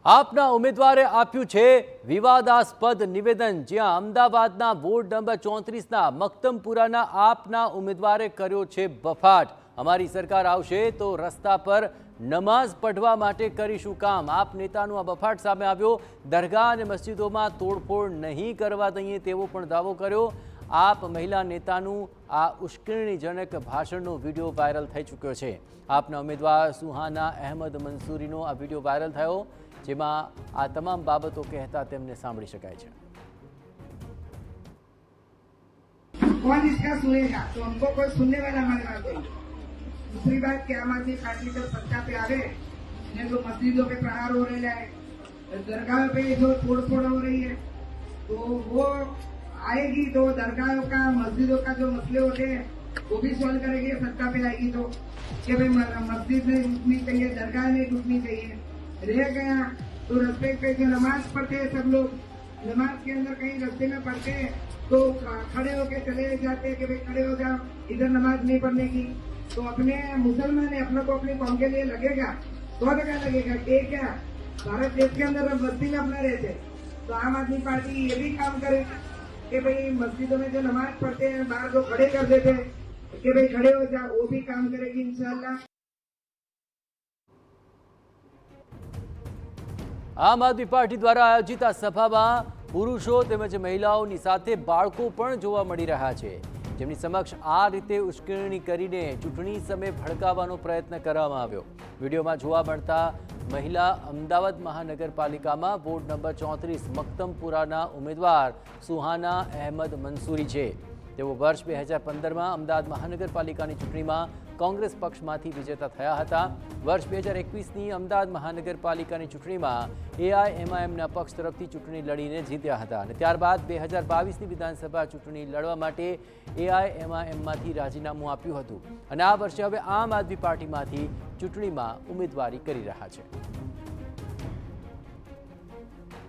આપના ઉમેદવારે આપ્યું છે વિવાદાસ્પદ નિવેદન। જ્યાં અમદાવાદના વોર્ડ નંબર 34ના મક્તમપુરાના આપના ઉમેદવારે કર્યો છે બફાટ। અમારી સરકાર આવશે તો રસ્તા પર નમાઝ પઢવા માટે કરીશું કામ। આપ નેતાનો આ બફાટ સામે આવ્યો। દરગાહ અને મસ્જિદોમાં તોડફોડ નહીં કરવા દઈએ તેવો પણ દાવો કર્યો। आप महिला नेताનું આ ઉશ્કેરણીજનક ભાષણનો વિડીયો વાયરલ થઈ ચૂક્યો છે। આપના ઉમેદવાર સુહાના અહેમદ મંસૂરીનો આ વિડીયો વાયરલ થયો, જેમાં આ તમામ બાબતો કહેતા તેમને સાંભળી શકાય છે। कौन इसका सुनेगा? तो हमको कोई सुनने वाला हमारे पास नहीं। दूसरी बात कि आम आदमी पार्टी जब सत्ता पे आवे ने तो मस्जिदों पे प्रहार हो रहे हैं, दरगाह पे जो तोड़फोड़ हो रही है, तो वो आएगी तो दरगाहों का मस्जिदों का जो मसले होते हैं वो भी सॉल्व करेगी। सत्ता पे आएगी तो कि भाई मस्जिद नहीं टूटनी चाहिए, दरगाह नहीं टूटनी चाहिए। रह गया तो रस्ते पे जो नमाज पढ़ते हैं सब लोग, नमाज के अंदर कहीं रस्ते में पढ़ते हैं तो खड़े होके चले जाते हैं कि भाई खड़े हो जाओ, इधर नमाज नहीं पढ़ने की। तो अपने मुसलमान है, अपने को अपनी कौम के लिए लगेगा 100% लगेगा। एक क्या भारत देश के अंदर मस्जिद में अपना रहते, तो आम आदमी पार्टी ये भी काम करे कि भाई मस्जिदों में जो नमाज पढ़ते हैं बाहर जो खड़े कर देते हैं कि भाई खड़े हो जाओ, वो भी काम करेगी इंशाअल्लाह। આમ આદમી પાર્ટી દ્વારા આયોજિત આ સભામાં પુરુષો તેમજ મહિલાઓની સાથે બાળકો પણ જોવા મળી રહ્યા છે, જેમની સમક્ષ આ રીતે ઉશ્કેરણી કરીને ચૂંટણી સમયે ભડકાવવાનો પ્રયત્ન કરવામાં આવ્યો। વિડીયોમાં જોવા મળતા મહિલા અમદાવાદ મહાનગરપાલિકામાં વોર્ડ નંબર 34 મક્તમપુરાના ઉમેદવાર સુહાના અહેમદ મંસૂરી છે। તેઓ વર્ષ 2015માં અમદાવાદ મહાનગરપાલિકાની ચૂંટણીમાં કોંગ્રેસ પક્ષમાંથી વિજેતા થયા હતા। વર્ષ 2021ની અમદાવાદ મહાનગરપાલિકાની ચૂંટણીમાં એઆઈએમઆઈએમના પક્ષ તરફથી ચૂંટણી લડીને જીત્યા હતા અને ત્યારબાદ 2022ની વિધાનસભા ચૂંટણી લડવા માટે એઆઈએમઆઈએમમાંથી રાજીનામું આપ્યું હતું અને આ વર્ષે હવે આમ આદમી પાર્ટીમાંથી ચૂંટણીમાં ઉમેદવારી કરી રહ્યા છે।